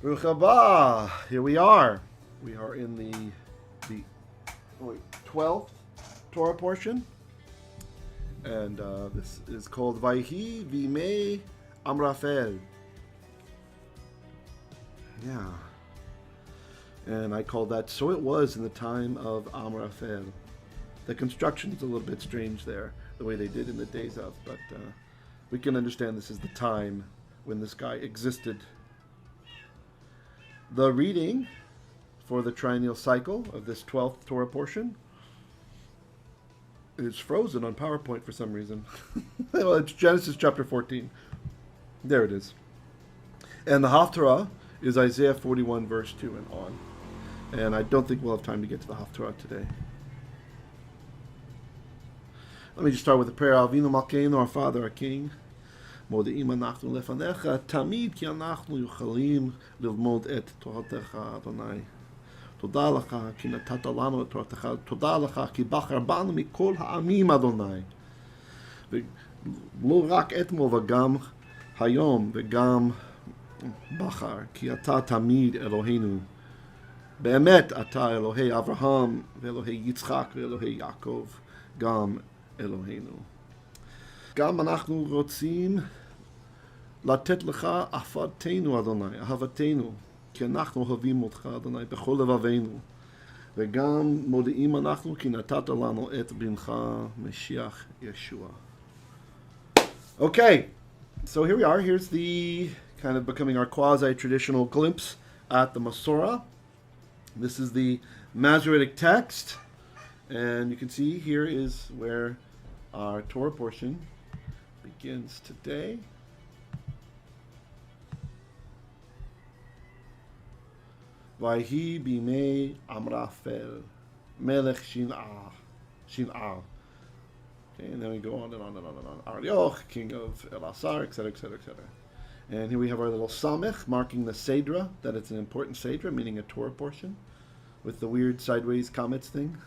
Baruch haba. Here we are. We are in the 12th Torah portion. And this is called Vayhi Vimei Amraphel. Yeah. And I called that So It Was in the Time of Amraphel. The construction is a little bit strange there, the way they did in the days of, but we can understand this is the time when this guy existed. The reading for the triennial cycle of this 12th Torah portion is frozen on PowerPoint for some reason. Well, it's Genesis chapter 14. There it is. And the Haftarah is Isaiah 41 verse 2 and on. And I don't think we'll have time to get to the Haftarah today. Let me just start with the prayer. Avinu Malkeinu, our Father, our King. מודיעים אנחנו לפניך תמיד כי אנחנו יכולים ללמוד את תורתך, אדוני. תודה לך כי נתת לנו את תורתך. תודה לך כי בחר בנו מכל העמים, אדוני. ולא רק אתמול וגם היום וגם בחר, כי אתה תמיד אלוהינו. באמת אתה אלוהי אברהם ואלוהי יצחק ואלוהי יעקב, גם אלוהינו. גם אנחנו רוצים לתת לך אהבתנו, אדוני, אהבתנו, כי אנחנו אוהבים אותך, אדוני, בכל לבבינו. וגם מודיעים אנחנו כי נתת לנו את בנך משיח ישוע. Okay, so here we are. Here's the kind of becoming our quasi-traditional glimpse at the Masorah. This is the Masoretic text, and you can see here is where our Torah portion begins today. Vayhi bimei Amraphel, melech Shin'ah. Okay, and then we go on and on and on and on. Arioch, king of Elasar, etc., etc., etc. And here we have our little samech marking the sedra, that it's an important sedra, meaning a Torah portion, with the weird sideways comments thing.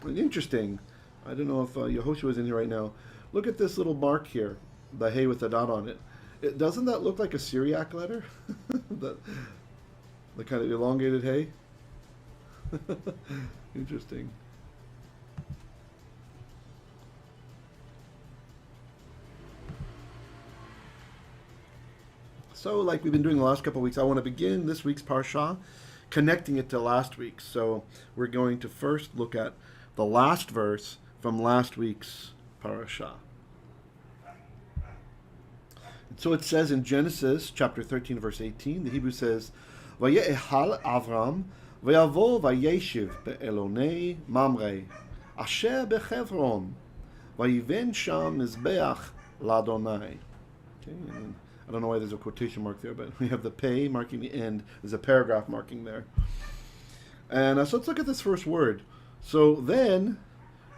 Interesting. I don't know if Yehoshua is in here right now. Look at this little mark here, the hay with the dot on it. Doesn't that look like a Syriac letter? the kind of elongated hay? Interesting. So, like we've been doing the last couple of weeks, I want to begin this week's pareshah, connecting it to last week's. So, we're going to first look at the last verse from last week's parashah. So it says in Genesis chapter 13, verse 18, the Hebrew says, "Vayehal Avram, vayavo vayeshiv be'elonei Mamre, asher bechevron, vayiven sham mizbeach ladonai." Okay, and I don't know why there's a quotation mark there, but we have the pei marking the end. There's a paragraph marking there. And so let's look at this first word. So then,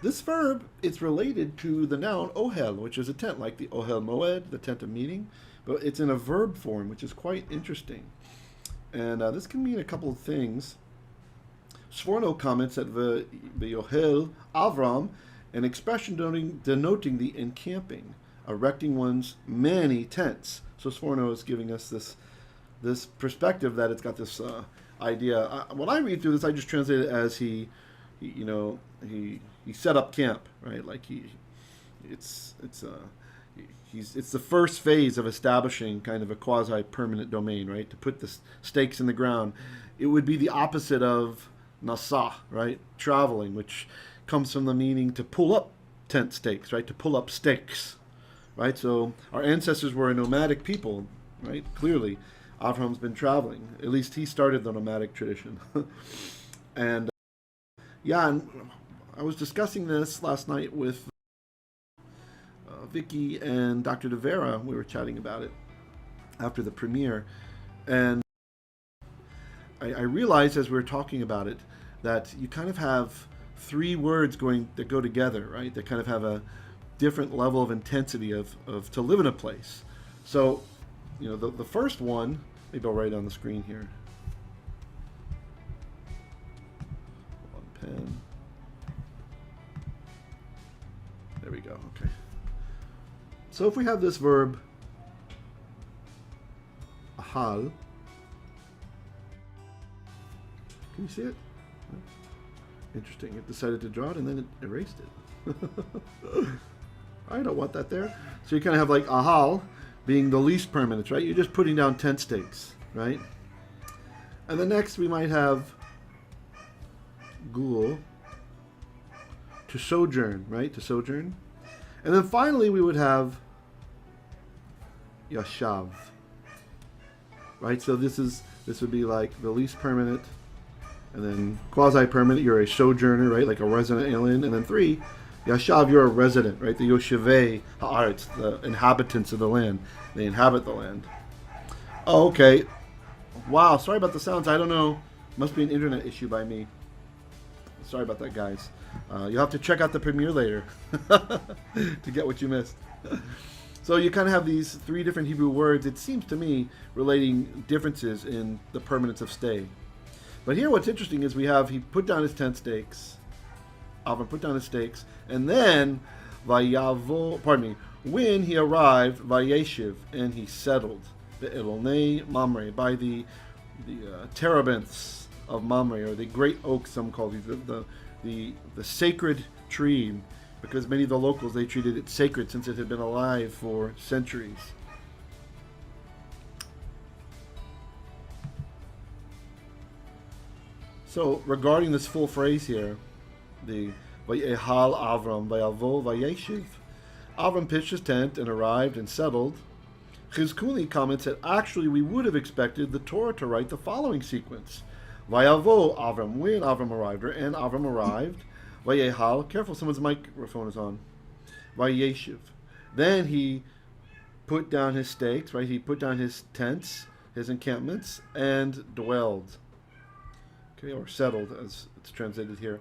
this verb, it's related to the noun ohel, which is a tent, like the ohel moed, the tent of meeting, but it's in a verb form, which is quite interesting. And this can mean a couple of things. Sforno comments that v'yohel Avram, an expression denoting the encamping, erecting one's many tents. So Sforno is giving us this perspective that it's got this idea. When I read through this, I just translate it as he set up camp, right? Like it's the first phase of establishing kind of a quasi-permanent domain, right? To put the stakes in the ground. It would be the opposite of nasa, right? Traveling, which comes from the meaning to pull up tent stakes, right? To pull up stakes, right? So our ancestors were a nomadic people, right? Clearly, Avram's been traveling. At least he started the nomadic tradition. And and I was discussing this last night with Vicky and Dr. De Vera. We were chatting about it after the premiere. And I realized as we were talking about it that you kind of have three words that go together, right? That kind of have a different level of intensity of to live in a place. So, the first one, maybe I'll write it on the screen here. One pen. There we go, okay. So if we have this verb, ahal. Can you see it? Interesting. It decided to draw it and then it erased it. I don't want that there. So you kind of have like ahal being the least permanent, right? You're just putting down tent stakes, right? And then next we might have gul, to sojourn, right? To sojourn. And then finally we would have yashav, right? So this would be like the least permanent, and then quasi-permanent, you're a sojourner, right? Like a resident alien. And then 3, yashav, you're a resident, right? The yoshavei haaretz, the inhabitants of the land. They inhabit the land. Oh, okay. Wow, sorry about the sounds. I don't know. Must be an internet issue by me. Sorry about that, guys. You'll have to check out the premiere later to get what you missed. So you kind of have these 3 different Hebrew words, it seems to me, relating differences in the permanence of stay. But here what's interesting is he put down his tent stakes. Avram put down his stakes. And then, when he arrived, vayeshiv, and he settled. The elonei Mamre, by the terebinths of Mamre, or the great oak, some call these, the sacred tree, because many of the locals, they treated it sacred since it had been alive for centuries. So regarding this full phrase here, the ahal Avram vayavo vayeshiv, Avram pitched his tent and arrived and settled. Chizkuni comments that actually we would have expected the Torah to write the following sequence: Vayavo Avram, when Avram arrived, and Avram arrived. Vayehal, careful, someone's microphone is on. Vayeshiv. Then he put down his stakes, right? He put down his tents, his encampments, and dwelled. Okay, or settled, as it's translated here.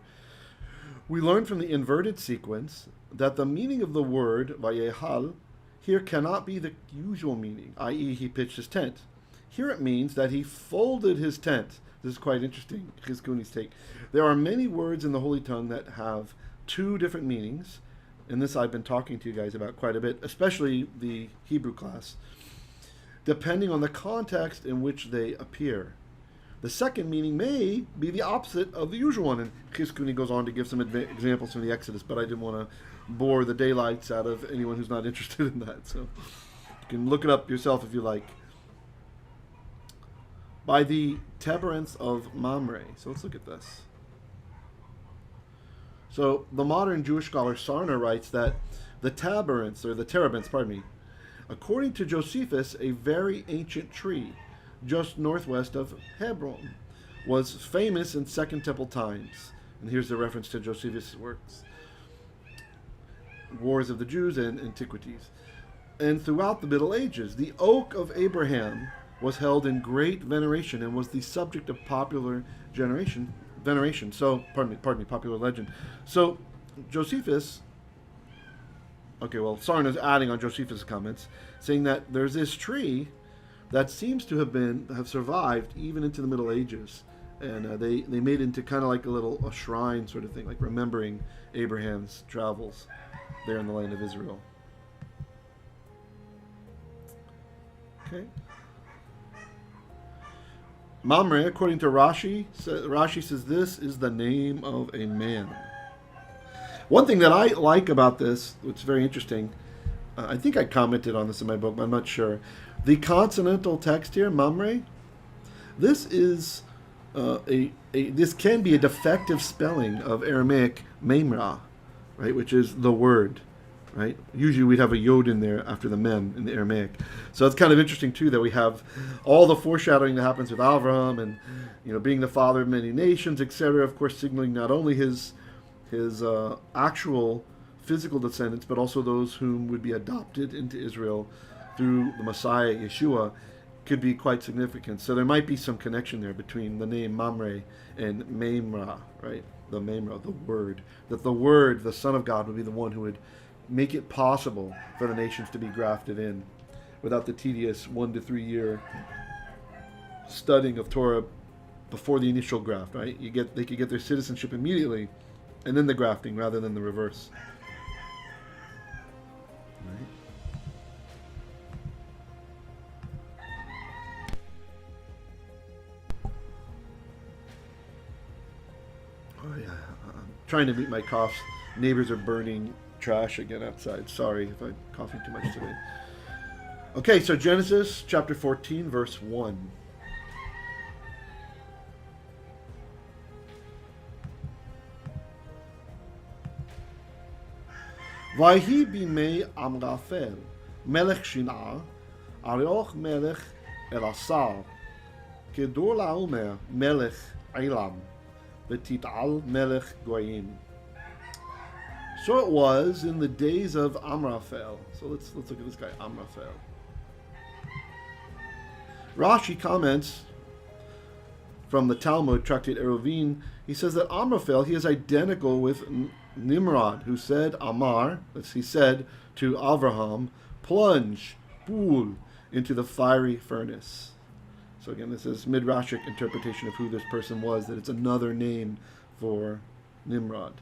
We learn from the inverted sequence that the meaning of the word Vayehal here cannot be the usual meaning, i.e. he pitched his tent. Here it means that he folded his tent. This is quite interesting, Chizkuni's take. There are many words in the Holy Tongue that have 2 different meanings, and this I've been talking to you guys about quite a bit, especially the Hebrew class, depending on the context in which they appear. The second meaning may be the opposite of the usual one, and Chizkuni goes on to give some examples from the Exodus, but I didn't want to bore the daylights out of anyone who's not interested in that, so you can look it up yourself if you like. By the terebinths of Mamre. So let's look at this. So the modern Jewish scholar Sarna writes that the terebinths, according to Josephus, a very ancient tree just northwest of Hebron, was famous in Second Temple times. And here's the reference to Josephus' works: Wars of the Jews and Antiquities. And throughout the Middle Ages, the oak of Abraham was held in great veneration and was the subject of popular veneration. So, popular legend. So, Josephus, Sarna's adding on Josephus' comments, saying that there's this tree that seems to have survived even into the Middle Ages, and they made it into kind of like a shrine sort of thing, like remembering Abraham's travels there in the land of Israel. Okay. Mamre, according to Rashi says this is the name of a man. One thing that I like about this, which is very interesting, I think I commented on this in my book, but I'm not sure. The consonantal text here, Mamre, this is this can be a defective spelling of Aramaic memra, right, which is the word, right? Usually we'd have a yod in there after the mem in the Aramaic. So it's kind of interesting too that we have all the foreshadowing that happens with Avram and being the father of many nations, etc. Of course, signaling not only his actual physical descendants, but also those whom would be adopted into Israel through the Messiah, Yeshua, could be quite significant. So there might be some connection there between the name Mamre and memra, right? The memra, the word. That the word, the Son of God, would be the one who would make it possible for the nations to be grafted in without the tedious 1 to 3 year studying of Torah before the initial graft, right? They could get their citizenship immediately and then the grafting rather than the reverse. Right. trying to meet my coughs. Neighbors are burning trash again outside. Sorry if I'm coughing too much today. Okay, so Genesis chapter 14, verse 1. Vayhi bimei Amraphel, melech Shinar, Arioch melech Elasar, Kedor laomer melech Elam, Tid'al melech Goyim. So it was in the days of Amraphel. So let's look at this guy, Amraphel. Rashi comments from the Talmud Tractate Eruvin. He says that Amraphel, he is identical with Nimrod, who said he said to Avraham, plunge, pool, into the fiery furnace. So again, this is midrashic interpretation of who this person was, that it's another name for Nimrod.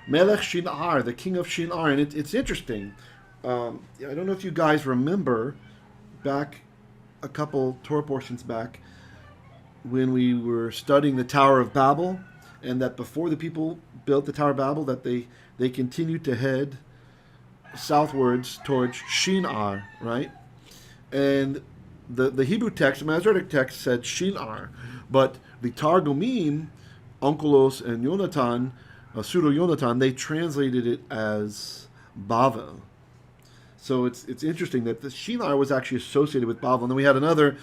Melech Shinar, the king of Shinar, and it's interesting. I don't know if you guys remember back a couple Torah portions back when we were studying the Tower of Babel, and that before the people built the Tower of Babel, that they continued to head southwards towards Shinar, right? And the Hebrew text, the Masoretic text, said Shinar, but the Targumim, Onqelos and Yonatan, Pseudo Yonatan, they translated it as Bavel. So it's interesting that the Shinar was actually associated with Babel. And then we had another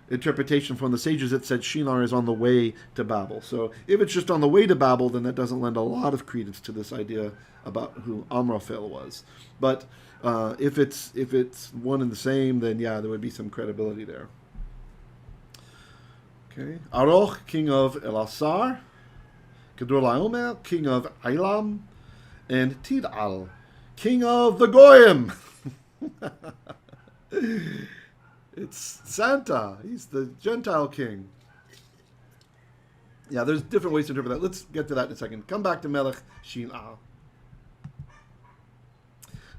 interpretation from the sages that said Shinar is on the way to Babel. So if it's just on the way to Babel, then that doesn't lend a lot of credence to this idea about who Amraphel was. But if it's one and the same, then yeah, there would be some credibility there. Okay, Aroch, king of Elasar, Kedor laomer, king of Elam, and Tid'al, king of the Goyim. It's Santa. He's the Gentile king. Yeah, there's different ways to interpret that. Let's get to that in a second. Come back to Melech Shinar.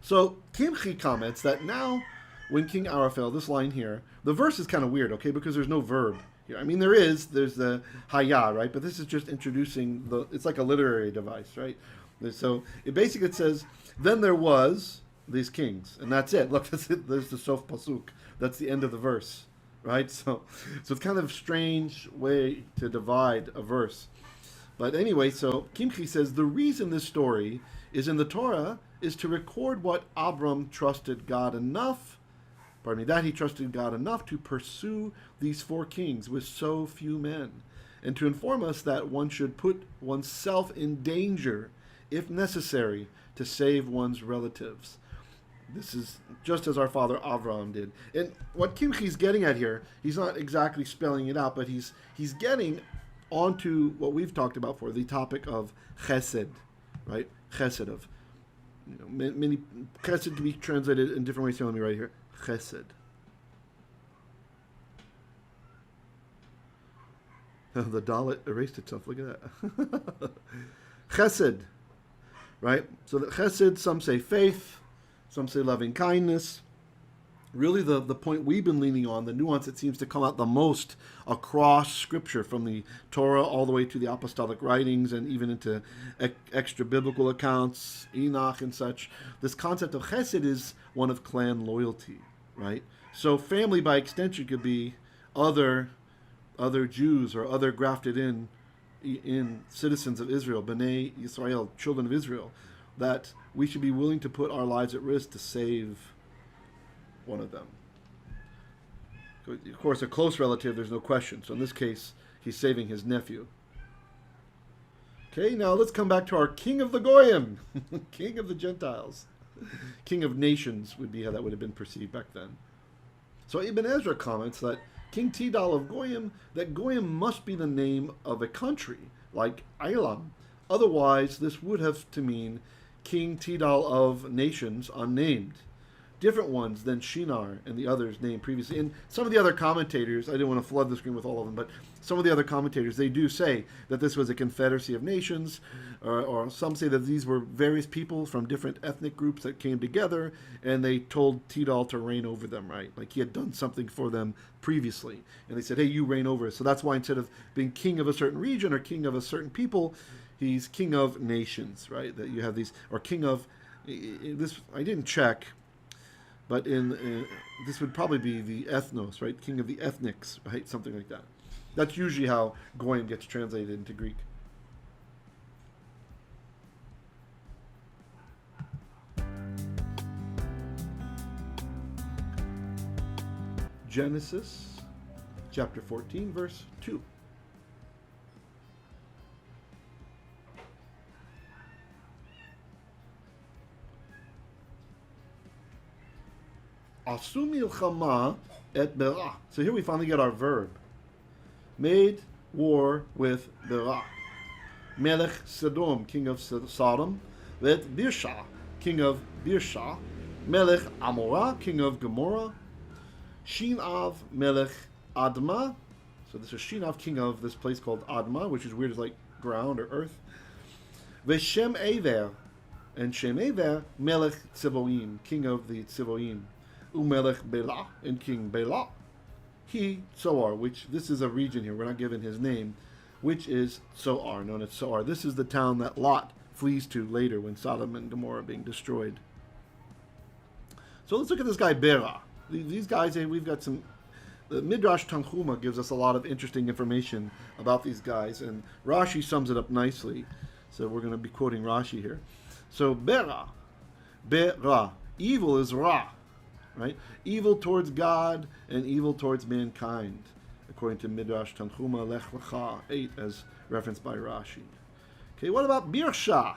So Kimchi comments that now, when King Amraphel, this line here, the verse is kind of weird, okay, because there's no verb here. I mean, there's the haya, right? But this is just introducing it's like a literary device, right? So it says, then there was these kings, and that's it. Look, that's it. There's the sof pasuk. That's the end of the verse, right? So it's kind of a strange way to divide a verse. But anyway, so Kimchi says the reason this story is in the Torah is to record what Abram trusted God enough, that he trusted God enough to pursue these four kings with so few men, and to inform us that one should put oneself in danger, if necessary, to save one's relatives. This is just as our father Avraham did. And what Kimchi's getting at here, he's not exactly spelling it out, but he's getting onto what we've talked about for the topic of chesed, right? Chesed of, many chesed can be translated in different ways. So let me write here, chesed. The Dalet erased itself. Look at that. Chesed, right? So the chesed, some say faith, some say loving kindness. Really the point we've been leaning on, the nuance that seems to come out the most across Scripture, from the Torah all the way to the apostolic writings and even into extra biblical accounts, Enoch and such. This concept of chesed is one of clan loyalty, right? So family by extension could be other Jews or other grafted in citizens of Israel, B'nai Yisrael, children of Israel, that we should be willing to put our lives at risk to save one of them. Of course, a close relative, there's no question. So in this case, he's saving his nephew. Okay, now let's come back to our king of the Goyim, king of the Gentiles. King of nations would be how that would have been perceived back then. So Ibn Ezra comments that King Tid'al of Goyim, that Goyim must be the name of a country, like Elam. Otherwise, this would have to mean King Tid'al of nations unnamed. Different ones than Shinar and the others named previously. And some of the other commentators, I didn't want to flood the screen with all of them, but some of the other commentators, they do say that this was a confederacy of nations, or some say that these were various people from different ethnic groups that came together, and they told Tid'al to reign over them, right? Like he had done something for them previously. And they said, hey, you reign over us. So that's why instead of being king of a certain region or king of a certain people, He's king of nations, right? That you have these, or king of this. I didn't check, but in this would probably be the ethnos, right? King of the ethnics, right? Something like that. That's usually how goyim gets translated into Greek. Genesis chapter 14, verse 2. Asu milchama et berah. So here we finally get our verb. Made war with berah. Melech Sedom, king of Sodom. Vet Birsha, king of Birsha. Melech Amora, king of Gemora. Shinav Melech Adma. So this is Shinav, king of this place called Adma, which is weird, it's like ground or earth. Veshem Ever, and Shem Ever, Melech Tzivoim, king of the Tzivoim. Umelech Bela, and King Bela. He, Tzoar, which this is a region here, we're not given his name, which is Tzoar, known as Tzoar. This is the town that Lot flees to later when Sodom and Gomorrah are being destroyed. So let's look at this guy Bera. These guys, we've got some. The Midrash Tanchuma gives us a lot of interesting information about these guys, and Rashi sums it up nicely. So we're going to be quoting Rashi here. So Bera, evil is Ra, right? Evil towards God and evil towards mankind, according to Midrash Tanchuma Lech Lecha 8, as referenced by Rashi. Okay, what about Birsha?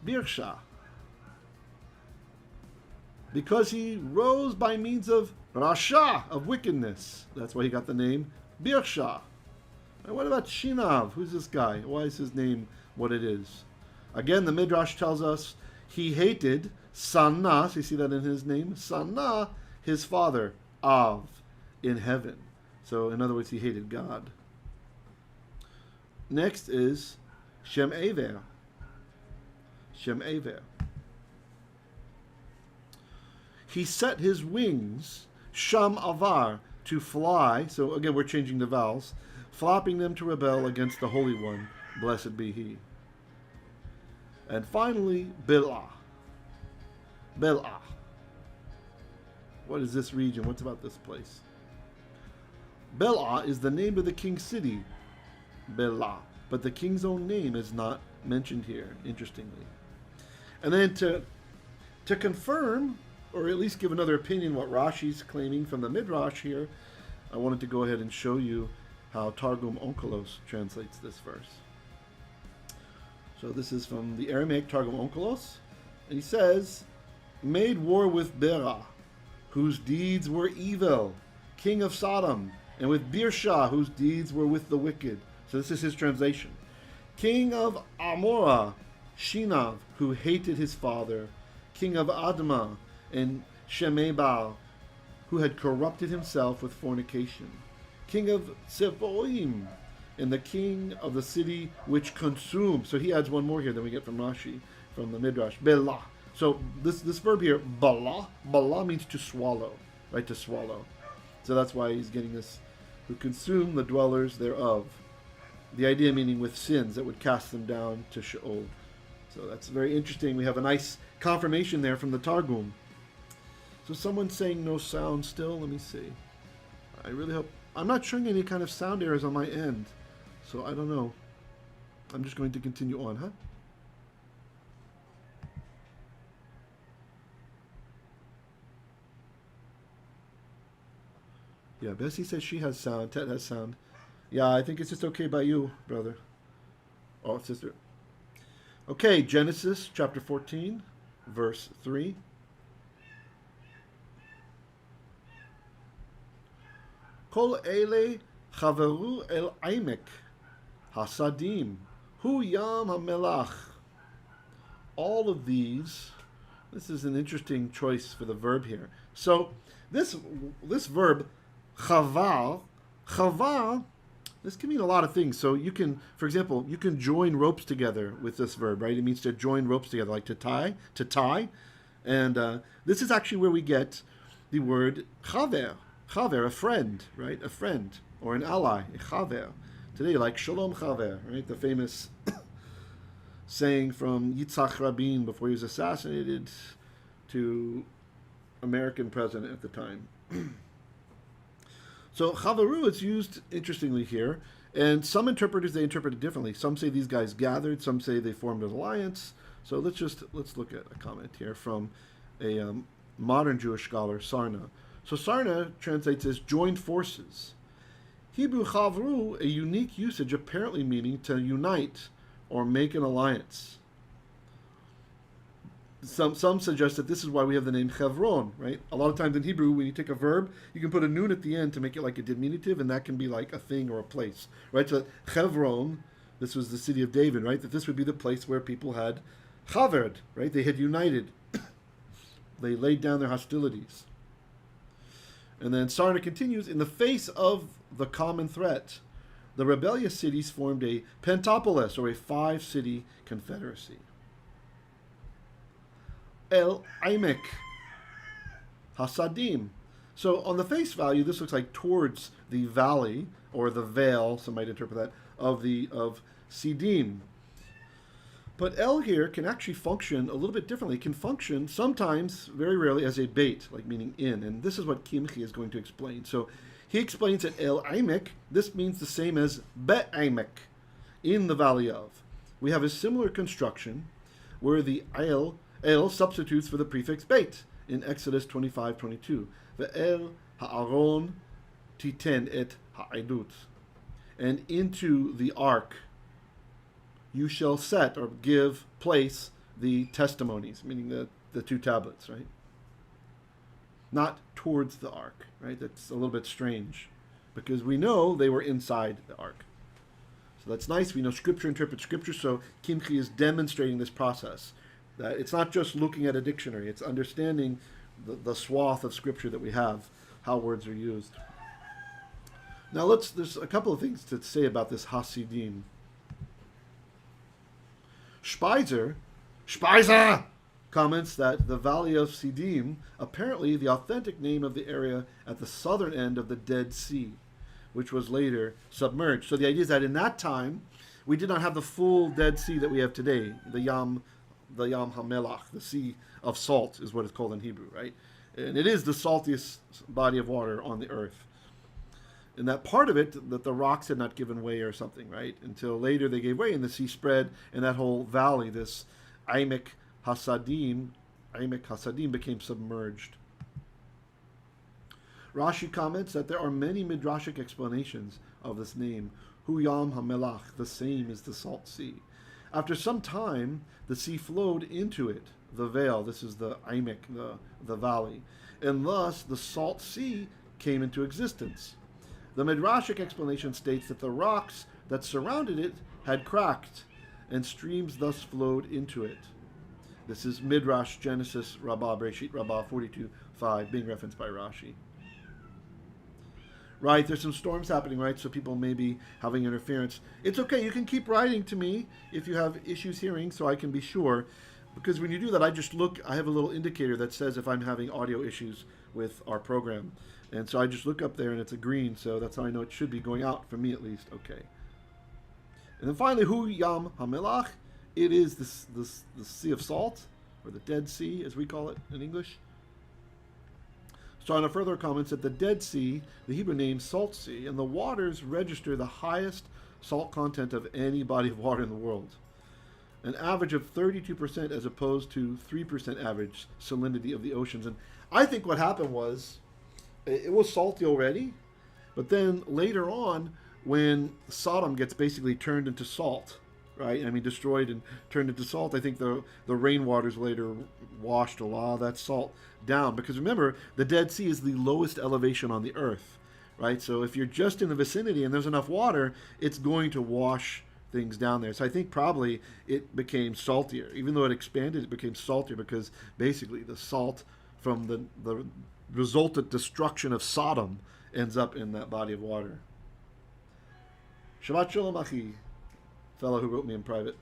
Birsha. Because he rose by means of Rasha, of wickedness. That's why he got the name Birsha. And what about Shinav? Who's this guy? Why is his name what it is? Again, the Midrash tells us he hated Sarna, so you see that in his name? Sarna, his father, Av, in heaven. So, in other words, he hated God. Next is Shem Ever. Shem Ever. He set his wings, Sham Avar, to fly. So again, we're changing the vowels. Flapping them to rebel against the Holy One. Blessed be he. And finally, Belah. Belah. What is this region? What's about this place? Belah is the name of the king's city. Belah. But the king's own name is not mentioned here, interestingly. And then to confirm, or at least give another opinion what Rashi's claiming from the Midrash here, I wanted to go ahead and show you how Targum Onqelos translates this verse. So this is from the Aramaic Targum Onqelos, and he says, made war with Bera, whose deeds were evil, king of Sodom, and with Birsha, whose deeds were with the wicked. So this is his translation. King of Amora, Shinav, who hated his father, king of Adma, and Shemebal, who had corrupted himself with fornication. King of Tzivoim, and the king of the city which consumed. So he adds one more here than we get from Rashi, from the Midrash. Belah. So this verb here, bala, bala means to swallow, right? To swallow. So that's why he's getting this, who consumed the dwellers thereof. The idea meaning with sins that would cast them down to Sheol. So that's very interesting. We have a nice confirmation there from the Targum. So someone's saying no sound still. Let me see. I really hope. I'm not showing any kind of sound errors on my end. So I don't know. I'm just going to continue on, huh? Yeah, Bessie says she has sound. Ted has sound. Yeah, I think it's just okay by you, brother. Oh, sister. Okay, Genesis chapter 14, verse 3. Kol ele chaveru el aimek hasadim hu yam hamelach. All of these. This is an interesting choice for the verb here. So this verb chaval, this can mean a lot of things. So you can, for example, you can join ropes together with this verb, right? It means to join ropes together, like to tie. And this is actually where we get the word chaver. Chaver, a friend, right? A friend or an ally, a chaver. Today, like shalom chaver, right? The famous saying from Yitzhak Rabin before he was assassinated to American president at the time. So Chavaru is used interestingly here, and some interpreters, they interpret it differently. Some say these guys gathered, some say they formed an alliance. So let's look at a comment here from a modern Jewish scholar, Sarna. So Sarna translates as joined forces. Hebrew Chavru, a unique usage apparently meaning to unite or make an alliance. Some suggest that this is why we have the name Chevron, right? A lot of times in Hebrew, when you take a verb, you can put a nun at the end to make it like a diminutive, and that can be like a thing or a place, right? So Chevron, this was the city of David, right? That this would be the place where people had chavered, right? They had united. They laid down their hostilities. And then Sarna continues, in the face of the common threat, the rebellious cities formed a pentopolis, or a 5-city confederacy. El Aimek Hasadim. So on the face value, this looks like towards the valley, or the vale, some might interpret that, of Sidim. But El here can actually function a little bit differently. It can function sometimes, very rarely, as a bait, like meaning in. And this is what Kimchi is going to explain. So he explains that El Aimek, this means the same as Be Aimek, in the valley of. We have a similar construction where the El substitutes for the prefix beit in Exodus 25:22. Ve'el ha'aron titen et ha'edut. And into the ark you shall set, or give place, the testimonies, meaning the 2 tablets, right? Not towards the ark, right? That's a little bit strange, because we know they were inside the ark. So that's nice. We know Scripture interprets Scripture, so Kimchi is demonstrating this process. That it's not just looking at a dictionary, it's understanding the swath of Scripture that we have, how words are used. Now there's a couple of things to say about this Hasidim. Speiser comments that the valley of Sidim, apparently the authentic name of the area at the southern end of the Dead Sea, which was later submerged. So the idea is that in that time, we did not have the full Dead Sea that we have today, the Yam HaMelach, the Sea of Salt is what it's called in Hebrew, right? And it is the saltiest body of water on the earth. And that part of it, that the rocks had not given way or something, right? Until later they gave way and the sea spread, and that whole valley, this Aimek Hasadim became submerged. Rashi comments that there are many midrashic explanations of this name, Hu Yam HaMelach, the same as the salt sea. After some time, the sea flowed into it, the vale, this is the Aimek, the valley, and thus the salt sea came into existence. The midrashic explanation states that the rocks that surrounded it had cracked, and streams thus flowed into it. This is Midrash Genesis Rabbah Bereshit Rabbah 42:5, being referenced by Rashi. Right, there's some storms happening, right? So people may be having interference. It's okay, you can keep writing to me if you have issues hearing, so I can be sure. Because when you do that, I have a little indicator that says if I'm having audio issues with our program. And so I just look up there and it's a green, so that's how I know it should be going out, for me at least. Okay. And then finally, Hu Yam HaMelach, it is the Sea of Salt, or the Dead Sea, as we call it in English. Sarna further comments that the Dead Sea, the Hebrew name Salt Sea, and the waters register the highest salt content of any body of water in the world. An average of 32% as opposed to 3% average salinity of the oceans. And I think what happened was, it was salty already, but then later on, when Sodom gets basically turned into salt, right? I mean, destroyed and turned into salt, I think the rainwaters later washed a lot of that salt down. Because remember, the Dead Sea is the lowest elevation on the earth, right? So if you're just in the vicinity and there's enough water, it's going to wash things down there. So I think probably it became saltier. Even though it expanded, it became saltier because basically the salt from the resultant destruction of Sodom ends up in that body of water. Shabbat Shalom Achi, fellow who wrote me in private.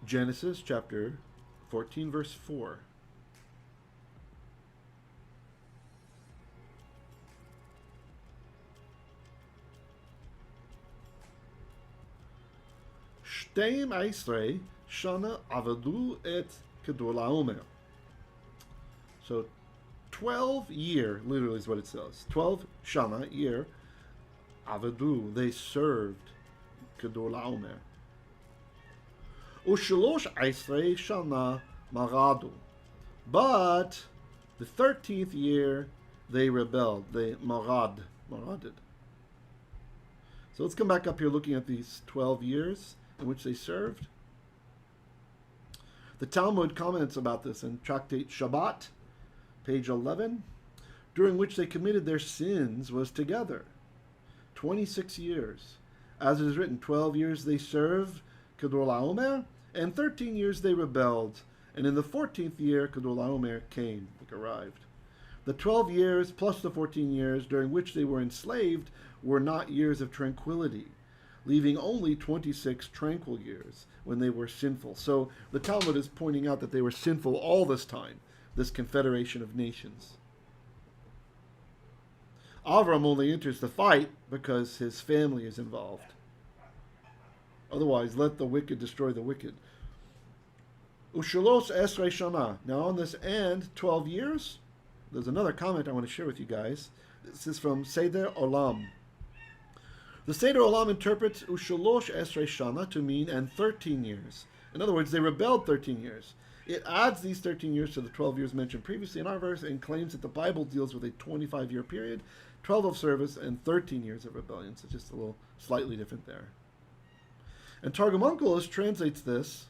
Genesis chapter 14, verse 4. 12 shana avadu et kedol haomer. So 12 year, literally is what it says. 12 shana, year, avadu, they served kedol haomer. Ushalosh 13 shana maradu. But the 13th year they rebelled. They maraded. So let's come back up here looking at these 12 years in which they served. The Talmud comments about this in Tractate Shabbat, page 11, during which they committed their sins was together 26 years. As it is written, 12 years they served kedol haomer, and 13 years they rebelled. And in the 14th year, kedol haomer came, arrived. The 12 years plus the 14 years during which they were enslaved were not years of tranquility, leaving only 26 tranquil years when they were sinful. So the Talmud is pointing out that they were sinful all this time, this confederation of nations. Avram only enters the fight because his family is involved. Otherwise, let the wicked destroy the wicked. Ushalos esrei shana. Now on this end, 12 years, there's another comment I want to share with you guys. This is from Seder Olam. The Seder Olam interprets Ushalosh esrei shana to mean and 13 years. In other words, they rebelled 13 years. It adds these 13 years to the 12 years mentioned previously in our verse and claims that the Bible deals with a 25-year period, 12 of service, and 13 years of rebellion. So just a little slightly different there. And Targum Onqelos translates this: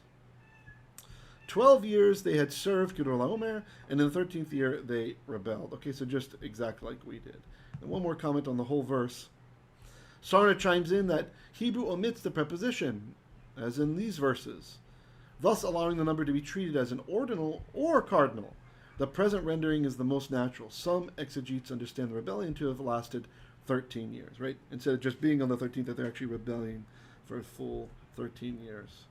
12 years they had served kedol haomer, and in the 13th year they rebelled. Okay, so just exactly like we did. And one more comment on the whole verse. Sarna chimes in that Hebrew omits the preposition, as in these verses, thus allowing the number to be treated as an ordinal or cardinal. The present rendering is the most natural. Some exegetes understand the rebellion to have lasted 13 years, right? Instead of just being on the 13th, that they're actually rebelling for a full 13 years.